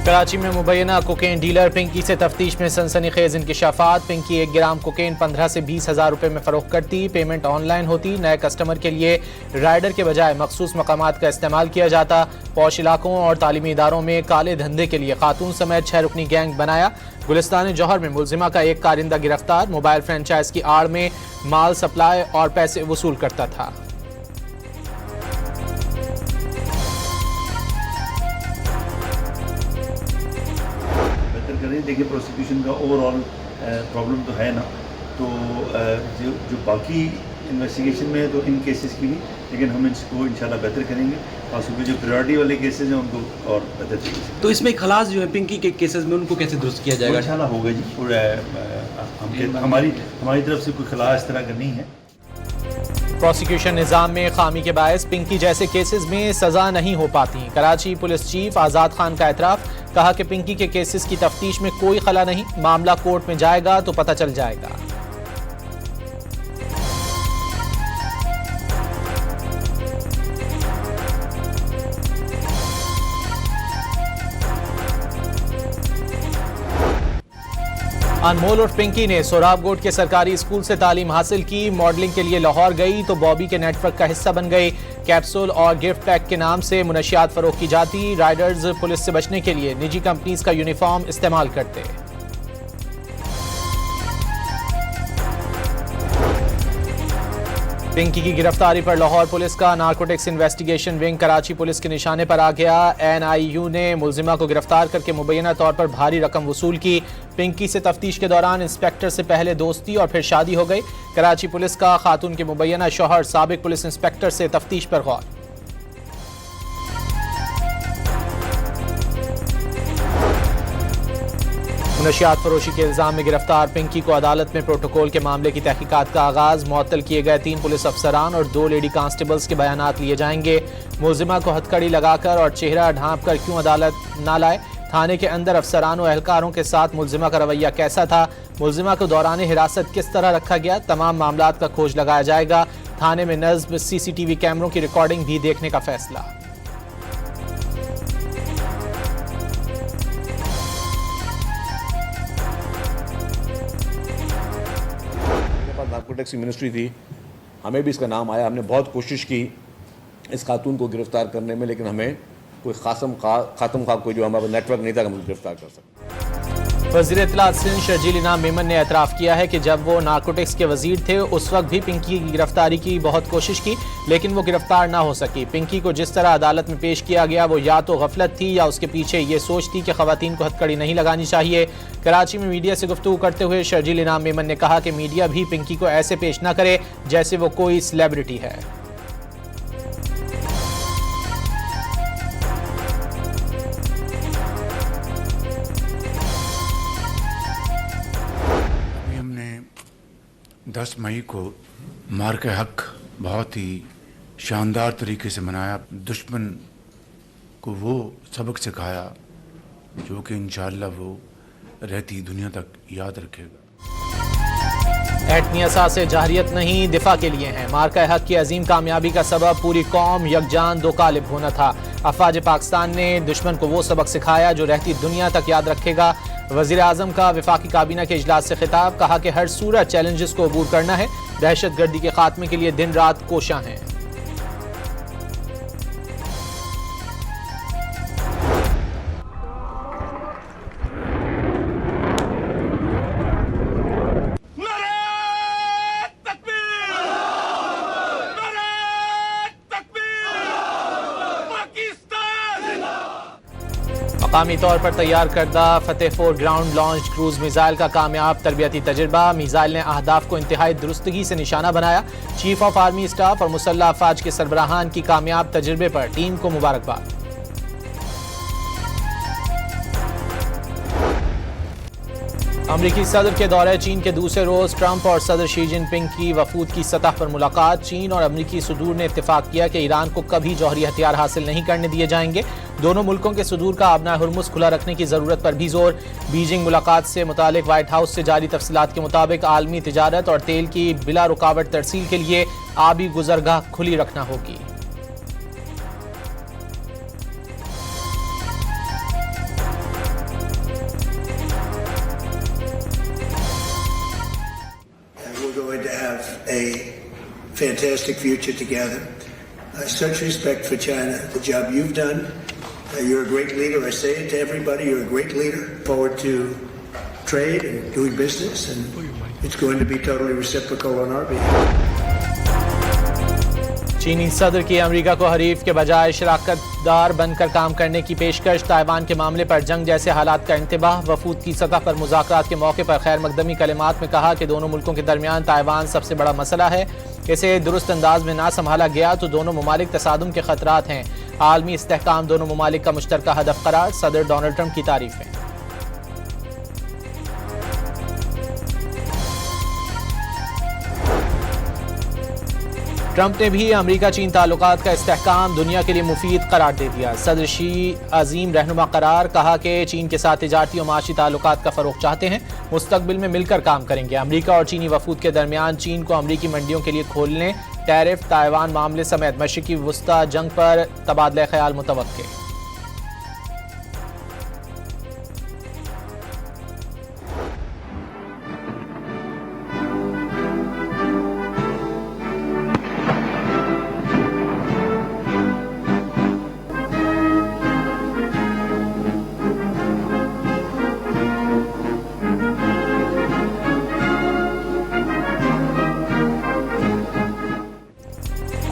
कराची में मुबैना cocaine dealer Pinky से तफ्तीश में सनसनीखेज इंकशाफात। पिंकी 1 ग्राम कोकेन 15 से 20 हज़ार रुपये में फरोख्त करती। पेमेंट ऑनलाइन होती। नए कस्टमर के लिए राइडर के बजाय मखसूस मकामात का इस्तेमाल किया जाता। पौश इलाकों और तालीमी इदारों में काले धंधे के लिए खातून समेत 6 रुकनी गैंग बनाया। गुलिस्तान जौहर में मुलजिमा का एक कारिंदा गिरफ्तार। मोबाइल फ्रेंचाइज की आड़ में माल सप्लाई और पैसे वसूल करता था। देखिए, प्रोसिक्यूशन का ओवरऑल प्रॉब्लम तो है ना, तो जो बाकी इन्वेस्टिगेशन में है तो इन केसेस की भी, लेकिन हम इसको इंशाल्लाह बेहतर करेंगे और सुबह जो प्रायोरिटी वाले केसेस हैं उनको और बेहतर तरीके से। तो इसमें खलास जो है पिंकी के केसेस में उनको कैसे दुरुस्त किया जाएगा? इंशाल्लाह होगा जी। और हमारी तरफ से कोई खलास इस तरह का नहीं है। प्रोसिक्यूशन निज़ाम में खामी के बायस पिंकी जैसे केसेस में सजा नहीं हो पाती। कराची पुलिस चीफ आज़ाद खान का एतराफ़। कहा कि पिंकी के केसेस की तफ्तीश में कोई खला नहीं, मामला कोर्ट में जाएगा तो पता चल जाएगा। अनमोल और पिंकी ने सोराबकोट के सरकारी स्कूल से तालीम हासिल की। मॉडलिंग के लिए लाहौर गई तो बॉबी के नेटवर्क का हिस्सा बन गई। कैप्सूल और गिफ्ट पैक के नाम से मुनशियात फरोख्त की जाती। राइडर्स पुलिस से बचने के लिए निजी कंपनीज का यूनिफॉर्म इस्तेमाल करते। पिंकी की गिरफ्तारी पर लाहौर पुलिस का narcotics investigation wing Karachi police के निशाने पर आ गया। NIU ने मुलजिमा को गिरफ्तार करके मुबैना तौर पर भारी रकम वसूल की। पिंकी से तफ्तीश के दौरान इंस्पेक्टर से पहले दोस्ती और फिर शादी हो गई। कराची पुलिस का खातून के मुबैना शौहर साबिक पुलिस इंस्पेक्टर से तफ्तीश पर गौर। मुनशियात फरोशी के इल्जाम में गिरफ्तार पिंकी को अदालत में प्रोटोकॉल के मामले की तहकीकात का आगाज। मुअत्तल किए गए 3 पुलिस अफसरान और 2 लेडी कांस्टेबल्स के बयानात लिए जाएंगे। मुलजिमा को हथकड़ी लगाकर और चेहरा ढांप कर क्यों अदालत ना लाए? थाने के अंदर अफसरान और एहलकारों के साथ मुलजिमा का रवैया कैसा था? मुलजिमा को दौरान हिरासत किस तरह रखा गया? तमाम मामलात का खोज लगाया जाएगा। थाने में नस्ब CCTV कैमरों की रिकॉर्डिंग भी देखने का फैसला। नारकोटिक्स की मिनिस्ट्री थी, हमें भी इसका नाम आया। हमने बहुत कोशिश की इस खातून को गिरफ्तार करने में, लेकिन हमें कोई खातम खा कोई जो हमारा नेटवर्क नहीं था कि हम गिरफ्तार कर सकते। वज़ीर इत्तलात सिंध शर्जील इनाम मेमन ने एतराफ़ किया है कि जब वो नारकोटिक्स के वजीर थे उस वक्त भी पिंकी की गिरफ्तारी की बहुत कोशिश की, लेकिन वो गिरफ्तार ना हो सकी। पिंकी को जिस तरह अदालत में पेश किया गया वो या तो गफलत थी या उसके पीछे ये सोच थी कि ख़वातीन को हथकड़ी नहीं लगानी चाहिए। कराची में मीडिया से गुफ्तगू करते हुए शर्जील इनाम मेमन ने कहा कि मीडिया भी पिंकी को ऐसे पेश न करे जैसे वो कोई सेलिब्रिटी है। हमने 10 मई को मार्के हक बहुत ही शानदार तरीके से मनाया। दुश्मन को वो सबक सिखाया जो कि इंशाअल्लाह वो रहती दुनिया तक याद रखेगा। एटमी असासे जहरियत नहीं, दिफा के लिए हैं। मार्का हक की अजीम कामयाबी का सबब पूरी कौम यकजान दो कालिब होना था। अफवाज पाकिस्तान ने दुश्मन को वो सबक सिखाया जो रहती दुनिया तक याद रखेगा। वज़ीर आज़म का वफाकी काबीना के इजलास से खिताब। कहा कि हर सूरत चैलेंजेस को अबूर करना है। दहशत गर्दी के खात्मे के लिए दिन रात कोशां हैं। मकामी तौर पर तैयार करदा फतेह 4 ग्राउंड लॉन्च क्रूज मिसाइल का कामयाब तरबियती तजर्बा। मिसाइल ने अहदाफ को इंतहाई दुरुस्तगी से निशाना बनाया। चीफ ऑफ आर्मी स्टाफ और मुसल्लह अफवाज के सरबराहान की कामयाब तजर्बे पर टीम को मुबारकबाद। अमरीकी सदर के दौरे चीन के दूसरे रोज ट्रंप और सदर शी जिनपिंग की वफूद की सतह पर मुलाकात। चीन और अमरीकी सदूर ने इत्तेफाक किया कि ईरान को कभी जौहरी हथियार हासिल नहीं करने दिए जाएंगे। दोनों मुल्कों के सदूर का आबना हुर्मुज खुला रखने की जरूरत पर भी जोर। बीजिंग मुलाकात से मुतालिक व्हाइट हाउस से जारी तफसीलात के मुताबिक आलमी तिजारत और तेल की बिला रुकावट तरसील के लिए आबी गुजरगाह खुली रखना होगी। fantastic future together. Such respect for China, the job you've done. You're a great leader. I say it to everybody, you're a great leader. Forward to trade and doing business, and it's going to be totally reciprocal on our behalf. चीनी सदर की America को हरीफ के बजाय शराकतदार बनकर काम करने की पेशकश। ताइवान के मामले पर जंग जैसे हालात का इंतबाह। वफूद की सतह पर मुज़ाकरात के मौके पर खैर मकदमी कलिमात में कहा कि दोनों मुल्कों के दरमियान ताइवान सबसे बड़ा मसला है। इसे दुरुस्त अंदाज में ना संभाला गया तो दोनों ममालिक तसादुम के खतरात हैं। आलमी इस्तेहकाम दोनों ममालिक का मुश्तरका हदफ करार। सदर डोनाल्ड ट्रंप की तारीफें। ट्रंप ने भी अमेरिका चीन ताल्लुकात का इस्तेहकाम दुनिया के लिए मुफीद करार दे दिया। सदर शी अजीम रहनुमा करार। कहा कि चीन के साथ तिजारती और माशी ताल्लुकात का फरोग चाहते हैं। मुस्तकबिल में मिलकर काम करेंगे। अमेरिका और चीनी वफूद के दरमियान चीन को अमेरिकी मंडियों के लिए खोलने, टैरिफ, ताइवान मामले समेत मशरिकी वुस्ता जंग पर तबादला ख्याल मुतवक्के।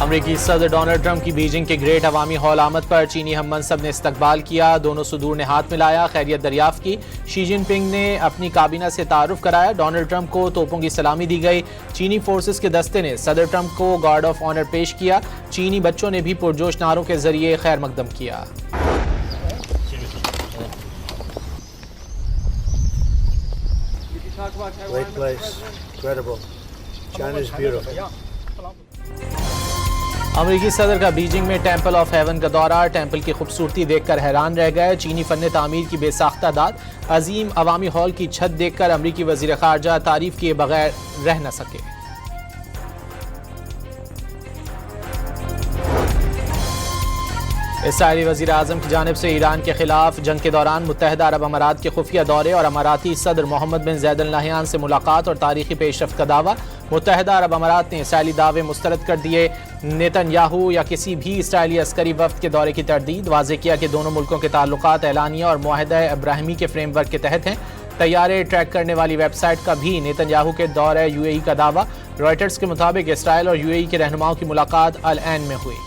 अमेरिकी सदर डोनाल्ड ट्रंप की बीजिंग के ग्रेट अवामी हॉल आमद पर चीनी हम मनसब ने इस्तकबाल किया। दोनों सुदूर ने हाथ मिलाया, खैरियत दरियाफ्त की। शी जिनपिंग ने अपनी काबीना से तारुफ कराया। डोनाल्ड ट्रंप को तोपों की सलामी दी गई। चीनी फोर्सेस के दस्ते ने सदर ट्रंप को गार्ड ऑफ ऑनर पेश किया। चीनी बच्चों ने भी पुरजोश नारों के जरिए खैर मकदम किया। Great place. Incredible. China's beautiful. अमेरिकी सदर का बीजिंग में टेंपल ऑफ हेवन का दौरा। टेंपल की खूबसूरती देखकर हैरान रह गए। चीनी फन तामीर की बेसाख्ता दाद। अजीम अवामी हॉल की छत देखकर अमेरिकी वजीर खारजा तारीफ किए बगैर रह न सके। इसराइली वज़ीर आज़म की जानिब से ईरान के खिलाफ जंग के दौरान मुत्तहिदा अरब अमारात के खुफिया दौरे और अमाराती सदर मोहम्मद बिन ज़ैद अल नहयान से मुलाकात और तारीखी पेशरफ्त का दावा। मुत्तहिदा अरब अमारात ने इसराइली दावे मुस्तरद कर दिए। नेतन्याहू या किसी भी इसराइली अस्करी वफ्द के दौरे की तरदीद। वाज़ेह किया कि दोनों मुल्कों के ताल्लुकात एलानिया और मुआहदा इब्राहिमी के फ्रेमवर्क के तहत हैं। तैयारे ट्रैक करने वाली वेबसाइट का भी नेतन्याहू के दौरे यूएई का दावा। रॉयटर्स के मुताबिक इसराइल और यूएई के रहनुमाओं की मुलाकात अल ऐन में हुई।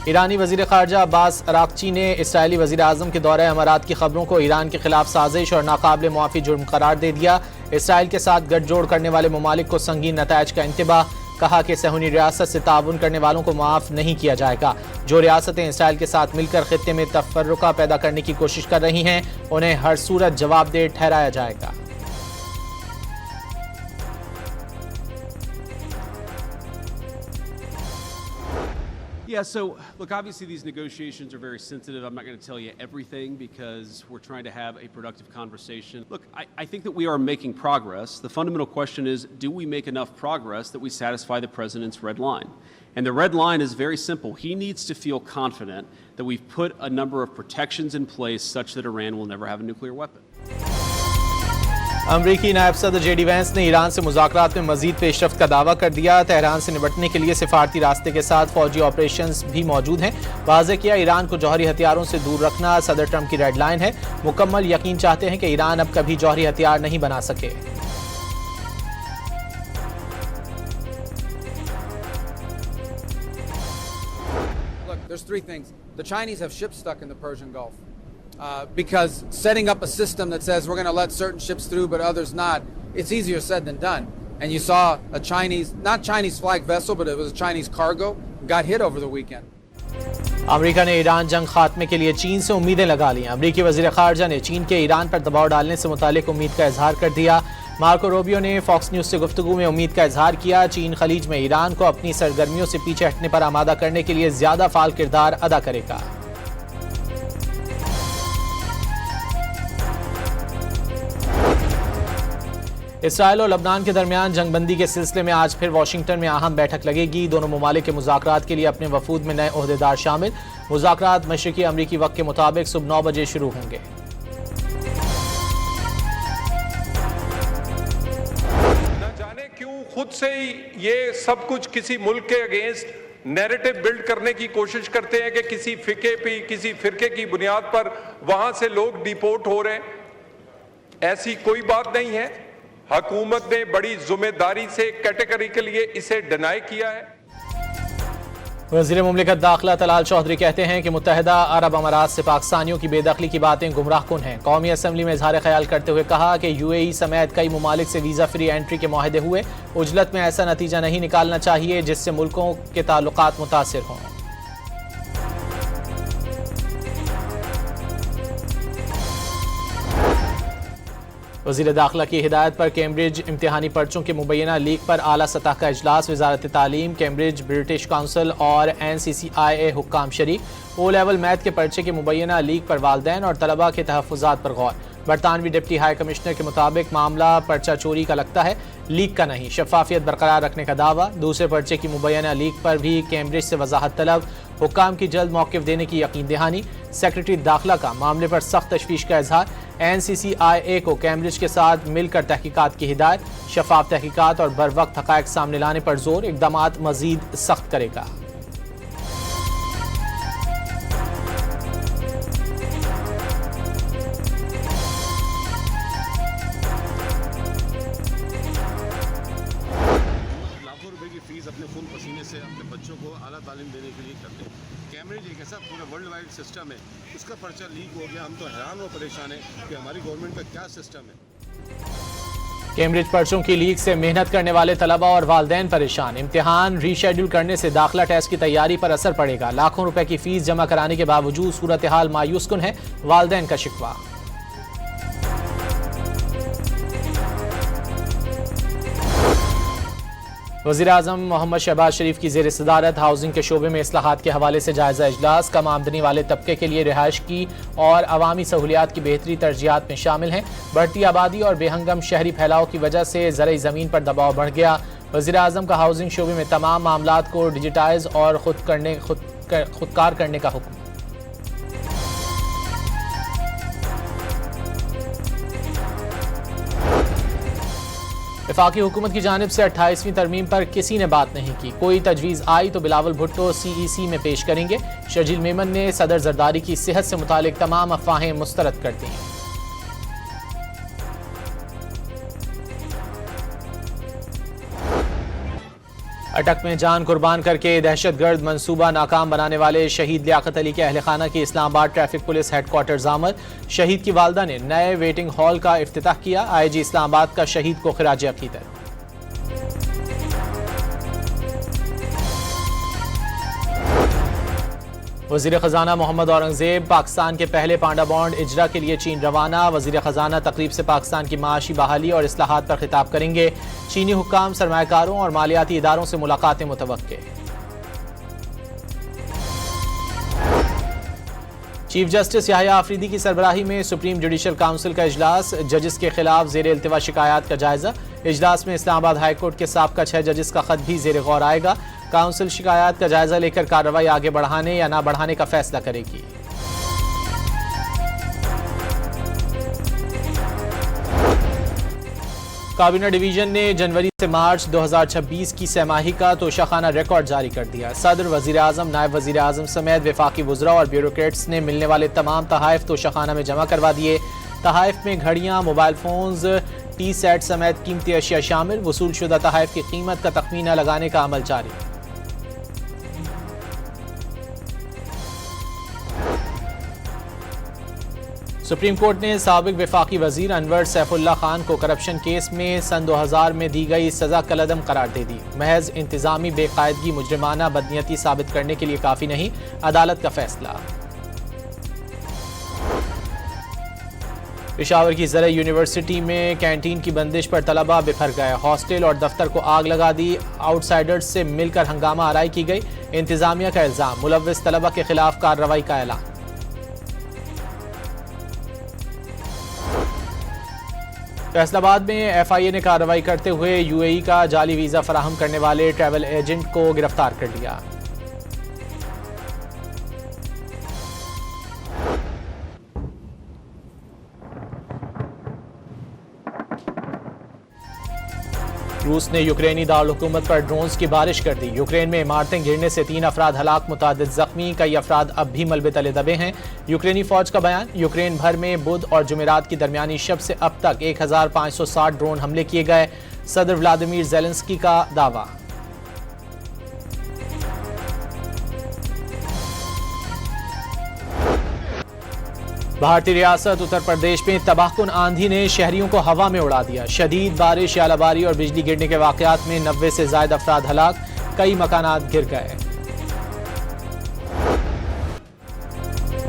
ईरानी वज़ीर ख़ारजा अब्बास अराक़ची ने इसराइली वज़ीर आज़म के दौरे अमारात की खबरों को ईरान के खिलाफ साजिश और नाकाबिल मुआफ़ी जुर्म करार दे दिया। इसराइल के साथ गठजोड़ करने वाले ममालिक को संगीन नताइज का इंतबाह। कहा कि सहूनी रियासत से ताउन करने वालों को माफ़ नहीं किया जाएगा। जो रियासतें इसराइल के साथ मिलकर खित्ते में तफर्रुका पैदा करने की कोशिश कर रही हैं, उन्हें हर सूरत जवाबदेह ठहराया जाएगा। Yeah, so look, obviously these negotiations are very sensitive. I'm not going to tell you everything because we're trying to have a productive conversation. Look, I think that we are making progress. The fundamental question is, do we make enough progress that we satisfy the president's red line? And the red line is very simple. He needs to feel confident that we've put a number of protections in place such that Iran will never have a nuclear weapon. अमरीकी नायब सदर JD Vance ने Iran से मुज़ाकरात में मज़ीद पेशरफ्त का दावा कर दिया। तेहरान से निपटने के लिए सिफारती रास्ते के साथ फौजी ऑपरेशंस भी मौजूद हैं। वाज़ेह किया, ईरान को जौहरी हथियारों से दूर रखना सदर ट्रंप की रेड लाइन है। मुकम्मल यकीन चाहते हैं कि ईरान अब कभी जौहरी हथियार नहीं बना सके। Look, there's three things. The Chinese have ships stuck in the Persian Gulf. Because setting up a system that says we're going to let certain ships through but others not, it's easier said than done. And you saw a Chinese, not Chinese flag vessel, but it was a Chinese cargo, got hit over the weekend. America ने Iran जंग खात्मे के लिए चीन से उम्मीदें लगा ली। अमेरिकी वज़ीर ख़ारजा ने चीन के ईरान पर दबाव डालने से मुतालिक उम्मीद का इजहार कर दिया। मार्को रूबियो ने फॉक्स न्यूज़ से गुफ्तगू में उम्मीद का इजहार किया। चीन खलीज में ईरान को अपनी सरगर्मियों से पीछे हटने पर आमादा करने के लिए ज़्यादा फाल किरदार अदा करेगा। इसराइल और लबनान के दरमियान जंगबंदी के सिलसिले में आज फिर वाशिंगटन में अहम बैठक लगेगी। दोनों ममालिक के मुज़ाकरात के लिए अपने वफूद में नए ओहदेदार शामिल। मुज़ाकरात मशरिकी अमरीकी वक्त के मुताबिक सुबह 9 बजे शुरू होंगे। न जाने क्यों खुद से ही ये सब कुछ किसी मुल्क के अगेंस्ट नैरेटिव बिल्ड करने की कोशिश करते हैं कि किसी फिरके की बुनियाद पर वहां से लोग डिपोर्ट हो रहे हैं। ऐसी कोई बात नहीं है। हुकूमत ने बड़ी जिम्मेदारी से कैटेगरिकली इसे डिनाई किया है। वज़ीर मुमलिकत दाखिला तलाल चौधरी कहते हैं कि मुत्तहिदा अरब अमारात से पाकिस्तानियों की बेदखली की बातें गुमराहकुन हैं। कौमी असम्बली में इजहार ख्याल करते हुए कहा कि UAE समेत कई ममालिक से वीज़ा फ्री एंट्री के मुआहदे हुए। उजलत में ऐसा नतीजा नहीं निकालना चाहिए जिससे मुल्कों के ताल्लुकात मुतासिर हों। वज़ीर दाखिला की हिदायत पर कैम्ब्रिज इम्तिहानी पर्चों के मुबैना लीक पर आला सतह का इजलास। वजारत तालीम, कैम्ब्रिज, ब्रिटिश काउंसिल और NCCIA हुक्काम शरीक। O लेवल मैथ के पर्चे के मुबैना लीक पर वालदैन और तलबा के तहफ़्फ़ुज़ात पर गौर। बरतानवी डिप्टी हाई कमिश्नर के मुताबिक मामला पर्चा चोरी का लगता है, लीक का नहीं। शफाफियत बरकरार रखने का दावा। दूसरे पर्चे की मुबैना लीक पर भी कैम्ब्रिज से वजाहत तलब। हुक्काम की जल्द मौक़िफ़ देने की यकीन दहानी। सेक्रेटरी दाखिला का मामले पर सख्त तशवीश का इजहार। NCCIA को कैम्ब्रिज के साथ मिलकर तहकीकात की हिदायत। शफाफ तहकीकात और बर वक्त हक़ाइक़ सामने लाने पर जोर। इक़दामात मज़ीद सख्त करेगा। लाखों रुपए की फीस अपने खून पसीने से अपने बच्चों को आला तालीम देने के लिए करते हैं। कैम्ब्रिज एक ऐसा पूरा वर्ल्ड वाइड सिस्टम है, उसका पर्चा लीक हो गया। हम तो हैरान व परेशान हैं कि हमारी गवर्नमेंट का क्या सिस्टम है। कैम्ब्रिज पर्चों की लीक से मेहनत करने वाले तलबा और वालदैन परेशान। इम्तिहान रीशेड्यूल करने से दाखिला टेस्ट की तैयारी पर असर पड़ेगा। लाखों रुपए की फीस जमा कराने के बावजूद सूरत हाल मायूस कुन है, वालदैन का शिकवा। वज़ीर आज़म मोहम्मद शहबाज शरीफ की ज़ेर सदारत हाउसिंग के शोबे में इस्लाहात के हवाले से जायज़ा इजलास। कम आमदनी वाले तबके के लिए रिहाइश की और अवामी सहूलियात की बेहतरी तरजीहात में शामिल हैं। बढ़ती आबादी और बेहंगम शहरी फैलाव की वजह से ज़रई ज़मीन पर दबाव बढ़ गया। वज़ीर आज़म का हाउसिंग शोबे में तमाम मामलात को डिजिटाइज और खुदकार करने का हुक्म। वफाकी हुकूमत की जानिब से 28वीं तरमीम पर किसी ने बात नहीं की। कोई तजवीज़ आई तो बिलावल भुट्टो CEC में पेश करेंगे। शर्जील मेमन ने सदर जरदारी की सेहत से मुतालिक तमाम अफवाहें मुस्तरद कर दी। अटक में जान कुर्बान करके दहशतगर्द मंसूबा नाकाम बनाने वाले शहीद लियाकत अली के अहल खाना की इस्लामाबाद ट्रैफिक पुलिस हेडक्वार्टर्स आमद। शहीद की वालदा ने नए वेटिंग हॉल का इफ्तिताह किया। IG इस्लामाबाद का शहीद को खिराज अकीदत। वज़ीर ख़जाना मोहम्मद औरंगज़ेब पाकिस्तान के पहले पांडा बॉन्ड इजरा के लिए चीन रवाना। वज़ीर ख़जाना तकरीब से पाकिस्तान की माशी बहाली और इस्लाहात पर खिताब करेंगे। चीनी हुक्काम, सरमायाकारों और मालियाती इदारों से मुलाकातें मुतवक्के। चीफ जस्टिस याहिया आफरीदी की सरबराही में सुप्रीम जुडिशल काउंसिल का इजलास। जजिस के खिलाफ ज़ेर इल्तिवा शिकायत का जायजा। इजलास में इस्लामाबाद हाई कोर्ट के साबका 6 जजिस का खत भी ज़ेर गौर आएगा। काउंसिल शिकायत का जायजा लेकर कार्रवाई आगे बढ़ाने या ना बढ़ाने का फैसला करेगी। काबीना डिवीजन ने जनवरी से मार्च 2026 की सहमाही का तोशाखाना रिकॉर्ड जारी कर दिया। सदर, वजीर आजम, नायब वजीर आजम समेत वफाकी वुज़रा और ब्यूरोक्रेट्स ने मिलने वाले तमाम तहाइफ तोशाखाना में जमा करवा दिए। तहाइफ में घड़ियाँ, मोबाइल फोन्स, टी सेट समेत कीमती अशिया शामिल। वसूल शुदा तहाइफ की कीमत का तखमीना लगाने का अमल जारी। सुप्रीम कोर्ट ने साबिक वफाकी वजीर अनवर सैफुल्लाह खान को करप्शन केस में सन 2000 में दी गई सजा कलअदम करार दे दी। महज इंतजामी बेकायदगी मुजरिमाना बदनीयती साबित करने के लिए काफी नहीं, अदालत का फैसला। पेशावर की ज़रा यूनिवर्सिटी में कैंटीन की बंदिश पर तलबा बिखर गए। हॉस्टल और दफ्तर को आग लगा दी। आउटसाइडर्स से मिलकर हंगामा आराई की गई। इंतजामिया का इल्जाम, मुलव्विस तलबा के खिलाफ कार्रवाई का ऐलान। फैसलाबाद में FIA ने कार्रवाई करते हुए UAE का जाली वीजा फराहम करने वाले ट्रैवल एजेंट को गिरफ्तार कर लिया। रूस ने यूक्रेनी दारुल-हुकूमत पर ड्रोन्स की बारिश कर दी। यूक्रेन में इमारतें गिरने से 3 अफराद हलाक, मुतादिद जख्मी, कई अफराद अब भी मलबे तले दबे हैं। यूक्रेनी फौज का बयान, यूक्रेन भर में बुध और जुमेरात की दरमियानी शब से अब तक 1560 ड्रोन हमले किए गए। सदर व्लादिमीर ज़ेलेंस्की का दावा। भारतीय रियासत उत्तर प्रदेश में तबाहकुन आंधी ने शहरियों को हवा में उड़ा दिया। शदीद बारिश, आलाबारी और बिजली गिरने के वाकयात में 90 से ज्यादा अफराद हलाक, कई मकानात गिर गए।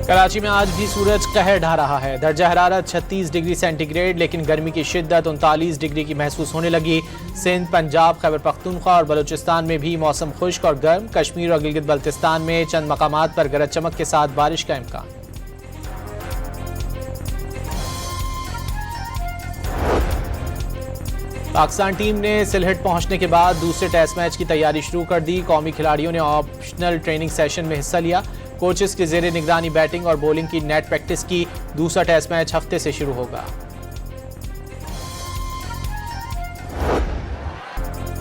कराची में आज भी सूरज कहर ढा रहा है। दर्जा हरारत 36 डिग्री सेंटीग्रेड, लेकिन गर्मी की शिद्दत 39 डिग्री की महसूस होने लगी। सिंध, पंजाब, खैबर पख्तूनख्वा और बलूचिस्तान में भी मौसम खुश्क और गर्म। कश्मीर और गिलगित बल्तिस्तान में चंद मकामात पर गरज चमक के साथ बारिश का इम्कान। पाकिस्तान टीम ने सिलहट पहुंचने के बाद दूसरे टेस्ट मैच की तैयारी शुरू कर दी। कौमी खिलाड़ियों ने ऑप्शनल ट्रेनिंग सेशन में हिस्सा लिया। कोचेस की जेर निगरानी बैटिंग और बॉलिंग की नेट प्रैक्टिस की। दूसरा टेस्ट मैच हफ्ते से शुरू होगा।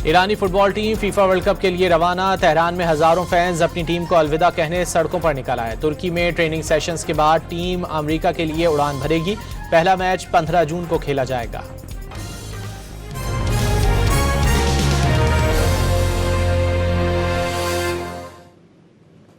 ईरानी football team FIFA World Cup के लिए रवाना। तेहरान में हजारों फैंस अपनी टीम को अलविदा कहने सड़कों पर निकल आए। तुर्की में ट्रेनिंग सेशंस के बाद टीम अमेरिका के लिए उड़ान भरेगी। पहला मैच 15 जून को खेला जाएगा।